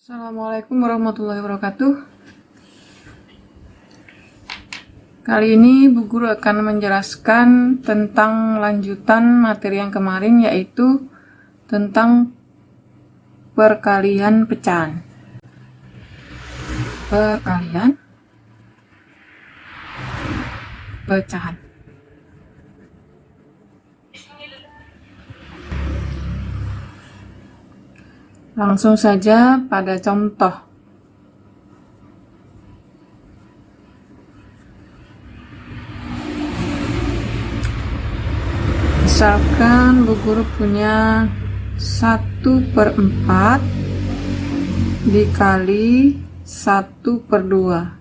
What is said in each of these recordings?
Assalamualaikum warahmatullahi wabarakatuh. Kali ini Bu Guru akan menjelaskan tentang lanjutan materi yang kemarin, yaitu tentang perkalian pecahan. Perkalian pecahan. Langsung saja pada contoh. Misalkan Bu Guru punya 1/4 dikali 1/2.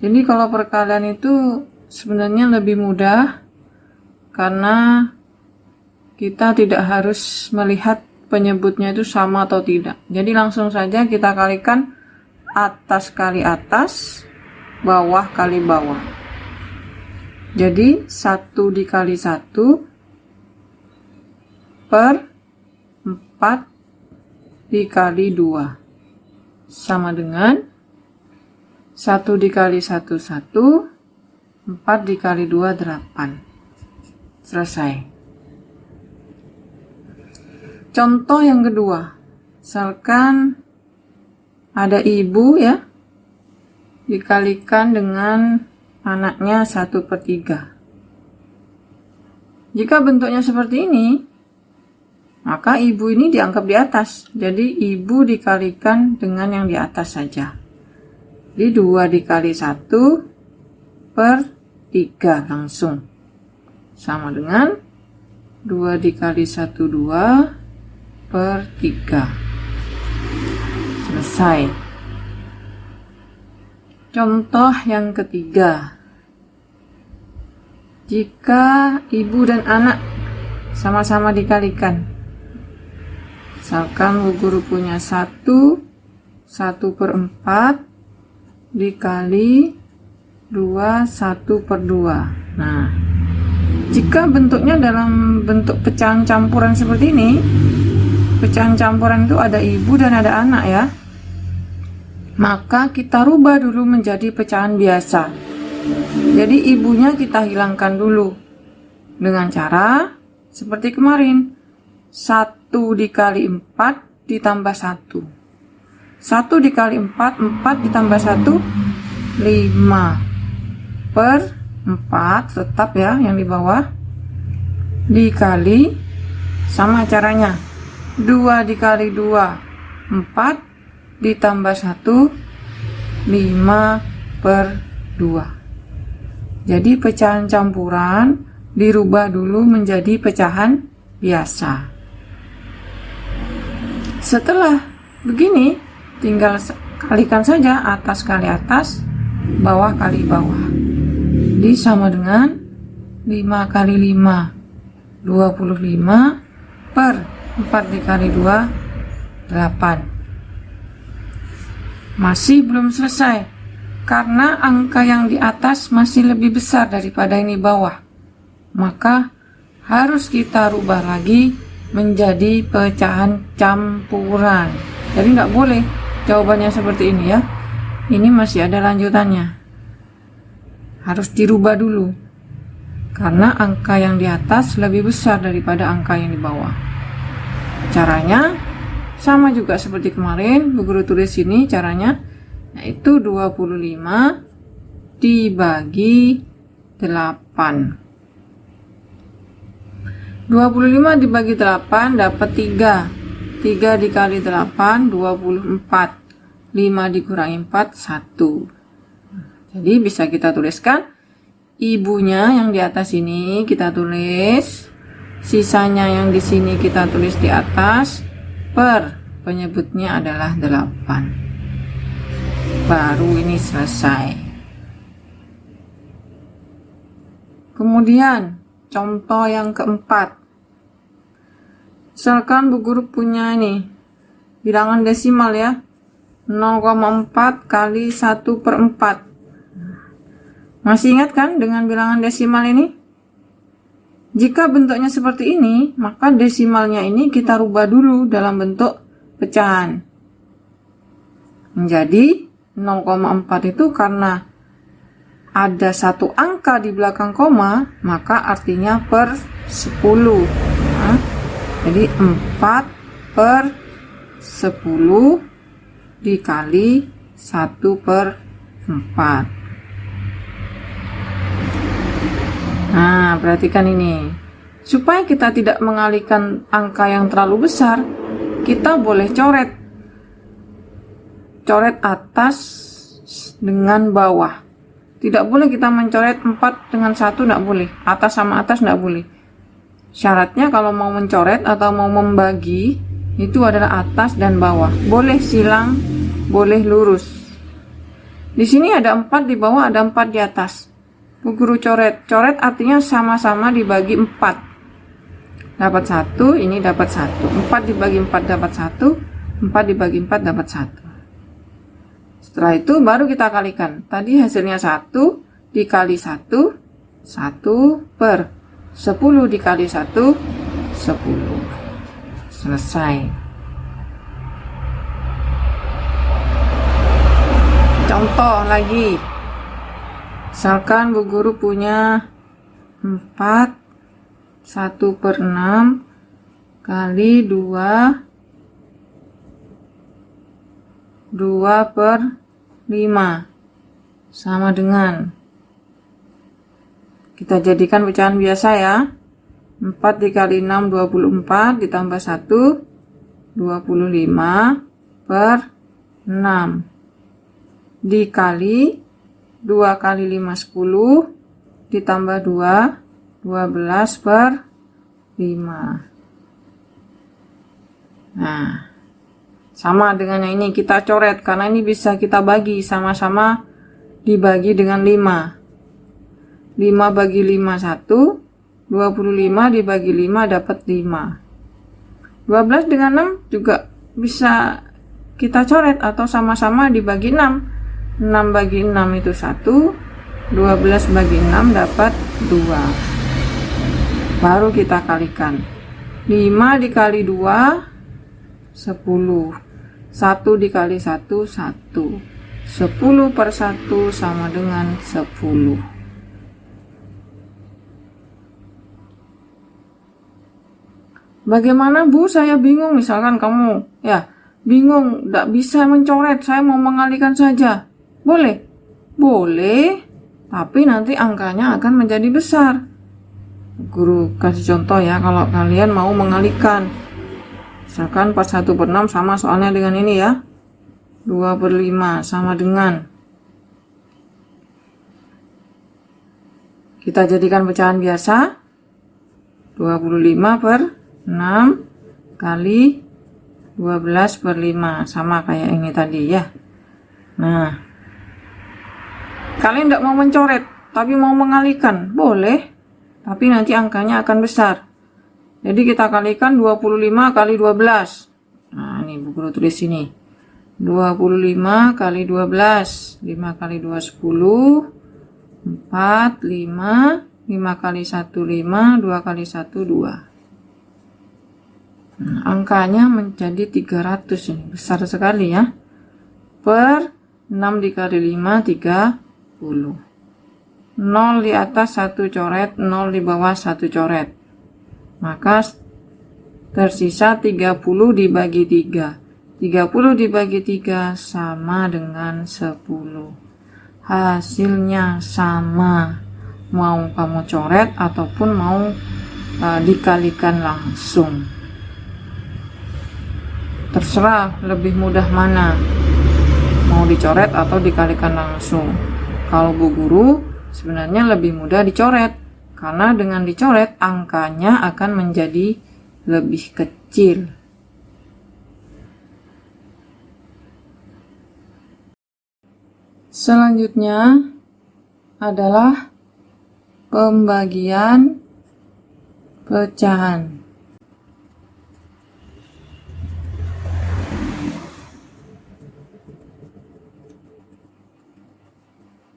Jadi kalau perkalian itu sebenarnya lebih mudah karena kita tidak harus melihat penyebutnya itu sama atau tidak. Jadi langsung saja kita kalikan atas kali atas, bawah kali bawah. Jadi 1 dikali 1 per 4 dikali 2 sama dengan 1 dikali 1 1, 4 dikali 2 8. Selesai. Contoh yang kedua, misalkan ada ibu ya, dikalikan dengan anaknya 1/3. Jika bentuknya seperti ini, maka ibu ini dianggap di atas. Jadi ibu dikalikan dengan yang di atas saja. Jadi 2 dikali 1/3 langsung. Sama dengan 2 dikali 1 2/3. Selesai. Contoh yang ketiga. Jika ibu dan anak sama-sama dikalikan. Misalkan Bu Guru punya 1/4 dikali 2 1/2. Nah, jika bentuknya dalam bentuk pecahan campuran seperti ini, pecahan campuran itu ada ibu dan ada anak ya, maka kita rubah dulu menjadi pecahan biasa. Jadi ibunya kita hilangkan dulu dengan cara seperti kemarin, 1 dikali 4 ditambah 1. 1 dikali 4, 4 ditambah 1 5/4, tetap ya yang di bawah, dikali, sama caranya 2 dikali 2 4 ditambah 1 5/2. Jadi pecahan campuran dirubah dulu menjadi pecahan biasa. Setelah begini, tinggal kalikan saja atas kali atas, bawah kali bawah. Jadi sama dengan 5 kali 5 25 per 4 dikali 2 8. Masih belum selesai karena angka yang di atas masih lebih besar daripada yang di bawah, maka harus kita rubah lagi menjadi pecahan campuran. Jadi nggak boleh jawabannya seperti ini ya, ini masih ada lanjutannya, harus dirubah dulu karena angka yang di atas lebih besar daripada angka yang di bawah. Caranya sama juga seperti kemarin, Bu Guru tulis ini caranya, yaitu 25 dibagi 8. 25 dibagi 8 dapat 3. 3 dikali 8 24. 5 dikurangi 4 1. Jadi bisa kita tuliskan ibunya yang di atas ini kita tulis, sisanya yang di sini kita tulis di atas, per penyebutnya adalah 8. Baru ini selesai. Kemudian contoh yang keempat. Misalkan Bu Guru punya ini bilangan desimal ya, 0,4 kali 1/4. Masih ingat kan dengan bilangan desimal ini? Jika bentuknya seperti ini, maka desimalnya ini kita rubah dulu dalam bentuk pecahan. menjadi 0,4 itu karena ada satu angka di belakang koma, maka artinya per 10. Nah, jadi 4 per 10 dikali 1 per 4. Nah, perhatikan ini. Supaya kita tidak mengalihkan angka yang terlalu besar, kita boleh coret atas dengan bawah. Tidak boleh kita mencoret 4 dengan 1, tidak boleh. Atas sama atas tidak boleh. Syaratnya kalau mau mencoret atau mau membagi, itu adalah atas dan bawah. Boleh silang, boleh lurus. Di sini ada 4 di bawah, ada 4 di atas. Bu Guru coret. Coret artinya sama-sama dibagi 4. Dapat 1, ini dapat 1. 4 dibagi 4 dapat 1. 4 dibagi 4 dapat 1. Setelah itu baru kita kalikan. Tadi hasilnya 1 dikali 1, 1 per 10 dikali 1, 10. Selesai. Contoh lagi. Misalkan Bu Guru punya 4, 1 per 6 kali 2, 2 per 5 sama dengan, kita jadikan pecahan biasa ya, 4 dikali 6 24 ditambah 1 25 per 6 dikali 2 kali 5 10 ditambah 2 12 per 5. Nah, sama dengan yang ini kita coret karena ini bisa kita bagi, sama-sama dibagi dengan 5. 5 bagi 5 1, 25 dibagi 5 dapat 5. 12 dengan 6 juga bisa kita coret atau sama-sama dibagi 6. 6 bagi 6 itu 1, 12 bagi 6 dapat 2. Baru kita kalikan. 5 dikali 2 10. 1 dikali 1 1. 10 per 1 sama dengan 10. Bagaimana Bu? Saya bingung. Misalkan kamu ya bingung, tidak bisa mencoret, saya mau mengalihkan saja. Boleh? Boleh, tapi nanti angkanya akan menjadi besar. Guru kasih contoh ya, kalau kalian mau mengalihkan. Misalkan 41 per 6 sama soalnya dengan ini ya. 2 per 5 sama dengan. Kita jadikan pecahan biasa. 25 per 6 kali 12 per 5. Sama kayak ini tadi ya. Nah, kalian tidak mau mencoret, tapi mau mengalihkan. Boleh, tapi nanti angkanya akan besar. Jadi kita kalikan 25 kali 12. Nah, ini Bu Guru tulis sini. 25 kali 12. 5 kali 2 10. 4 5. 5 kali 1 5. 2 kali 1 2. Nah, angkanya menjadi 300 ini. Besar sekali ya. Per 6 dikali 5 30. 0 di atas 1 coret, 0 di bawah 1 coret. Maka tersisa 30 dibagi 3. 30 dibagi 3 sama dengan 10. Hasilnya sama. Mau kamu coret ataupun mau dikalikan langsung. Terserah lebih mudah mana. Mau dicoret atau dikalikan langsung. Kalau Bu Guru sebenarnya lebih mudah dicoret. Karena dengan dicoret angkanya akan menjadi lebih kecil. Selanjutnya adalah pembagian pecahan.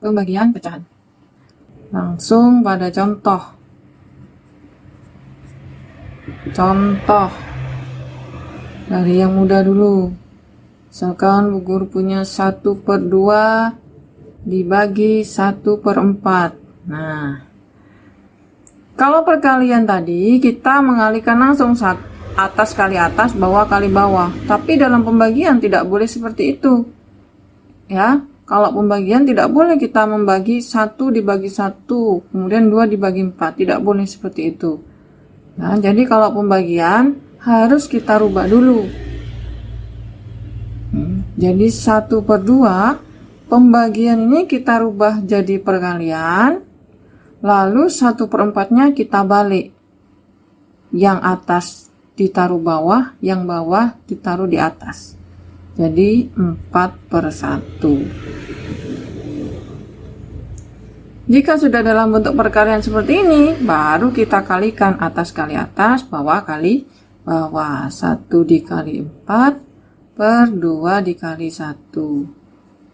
Pembagian pecahan. Langsung pada contoh. Contoh dari yang mudah dulu. Misalkan Bu Guru punya 1/2 dibagi 1/4. Nah, kalau perkalian tadi kita mengalihkan langsung atas kali atas, bawah kali bawah. Tapi dalam pembagian tidak boleh seperti itu. Ya, kalau pembagian tidak boleh kita membagi 1 dibagi 1, kemudian 2 dibagi 4. Tidak boleh seperti itu. Nah, jadi kalau pembagian harus kita rubah dulu. Jadi 1/2 pembagian ini kita rubah jadi perkalian, lalu 1/4-nya kita balik. Yang atas ditaruh bawah, yang bawah ditaruh di atas. Jadi 4/1. Jika sudah dalam bentuk perkalian seperti ini, baru kita kalikan atas kali atas, bawah kali bawah. 1 dikali 4 per 2 dikali 1.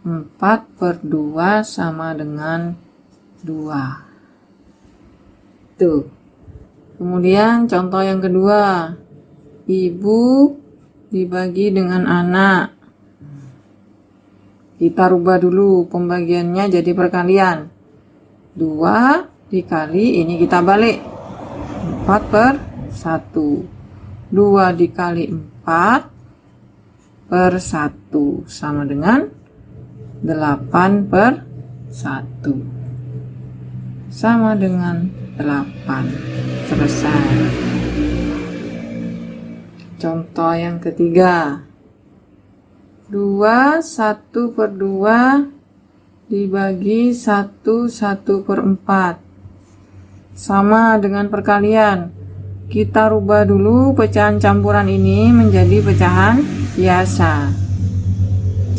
4/2 sama dengan 2. Tuh. Kemudian contoh yang kedua. Ibu dibagi dengan anak. Kita rubah dulu pembagiannya jadi perkalian. 2 dikali, ini kita balik. 4/1. 2 dikali 4/1 sama dengan 8/1. Sama dengan 8. Selesai. Contoh yang ketiga. 2 1/2 dibagi 1/4 sama dengan perkalian. Kita rubah dulu pecahan campuran ini menjadi pecahan biasa.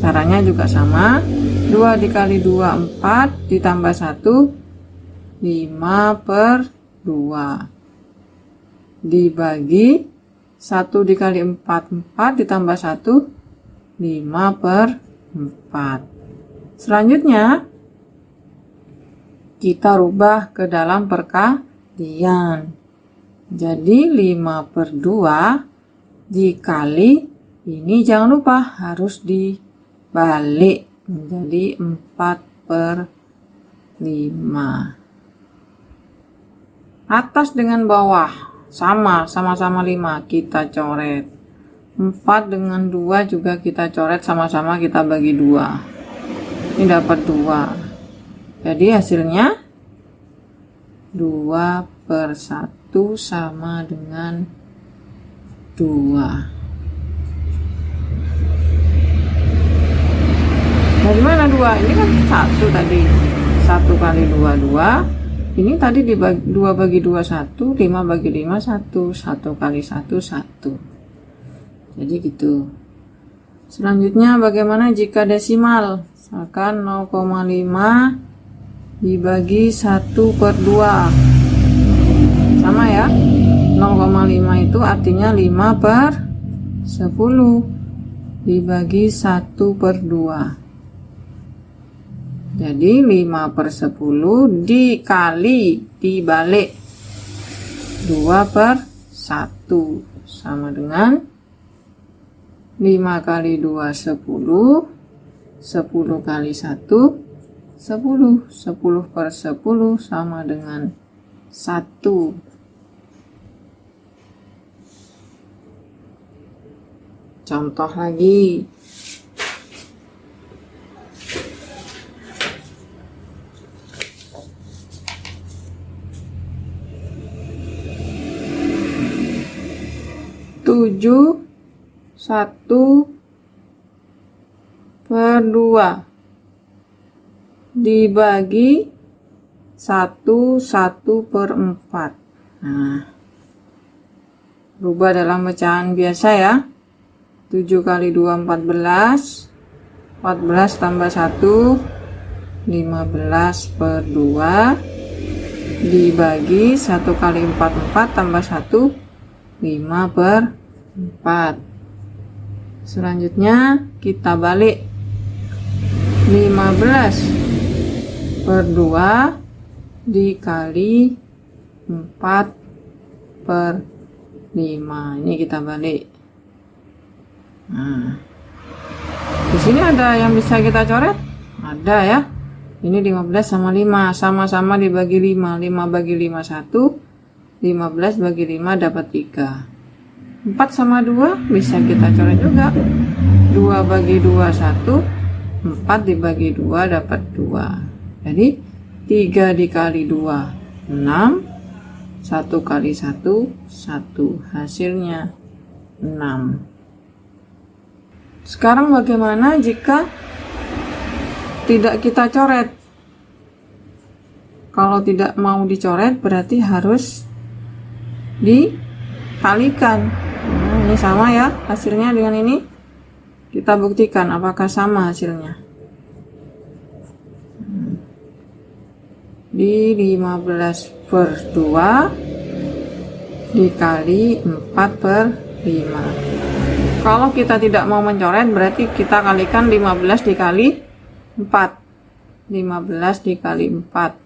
Caranya juga sama. 2 dikali 2 4 ditambah 1 5/2 dibagi 1 dikali 4 4 ditambah 1 5/4. Selanjutnya kita rubah ke dalam perkalian. Jadi 5/2 dikali, ini jangan lupa harus dibalik menjadi 4/5. Atas dengan bawah sama-sama 5 kita coret. 4 dengan 2 juga kita coret, sama-sama kita bagi 2. Ini dapat 2. Jadi hasilnya 2/1 sama dengan 2. Dari mana 2? Ini kan 1 tadi. 1 kali 2 2. Ini tadi dibagi 2 bagi 2 1, 5 bagi 5 1, 1 kali 1 1. Jadi gitu. Selanjutnya bagaimana jika desimal? Misalkan 0,5 dibagi 1/2. Sama ya. 0,5 itu artinya 5/10 dibagi 1/2. Jadi 5/10 dikali dibalik 2/1 sama dengan 5 kali 2 10, 10 kali 1 10, 10/10 sama dengan 1. Contoh lagi. 7 1/2 dibagi 1/4. Nah, rubah dalam pecahan biasa ya. 7 kali 2 14, 14 tambah 1 15/2 dibagi 1 kali 4 4 tambah 1 5/4. Selanjutnya kita balik 15/2 dikali 4/5. Ini kita balik. Nah, Di sini ada yang bisa kita coret? Ada ya. Ini 15 sama 5, sama-sama dibagi 5. 5 bagi 5 1, 15 bagi 5 dapat 3. 4 sama 2 bisa kita coret juga. 2 bagi 2 1, 4 dibagi 2 dapat 2. Jadi 3 dikali 2 6, 1 kali 1 1, hasilnya 6. Sekarang bagaimana jika tidak kita coret? Kalau tidak mau dicoret berarti harus dikalikan. Nah, ini sama ya hasilnya dengan ini. Kita buktikan apakah sama hasilnya. Di 15/2 dikali 4/5. Kalau kita tidak mau mencoret berarti kita kalikan 15 dikali 4. 15 dikali 4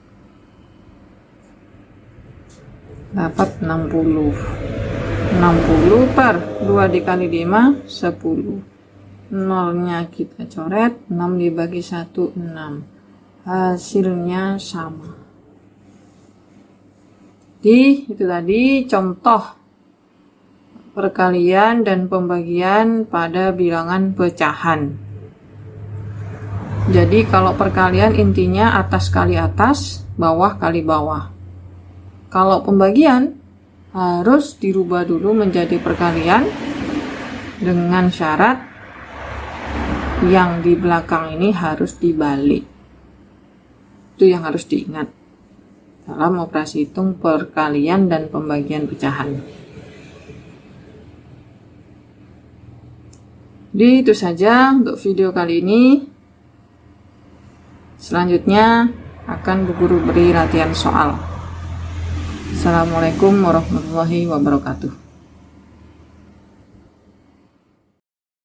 dapat 60. 60 per 2 dikali 5 10. Nolnya kita coret, 6 dibagi 1 6. Hasilnya sama. Jadi itu tadi contoh perkalian dan pembagian pada bilangan pecahan. Jadi kalau perkalian intinya atas kali atas, bawah kali bawah. Kalau pembagian harus dirubah dulu menjadi perkalian dengan syarat yang di belakang ini harus dibalik. Itu yang harus diingat dalam operasi hitung perkalian dan pembagian pecahan. Jadi itu saja untuk video kali ini. Selanjutnya akan Bu Guru beri latihan soal. Assalamualaikum warahmatullahi wabarakatuh.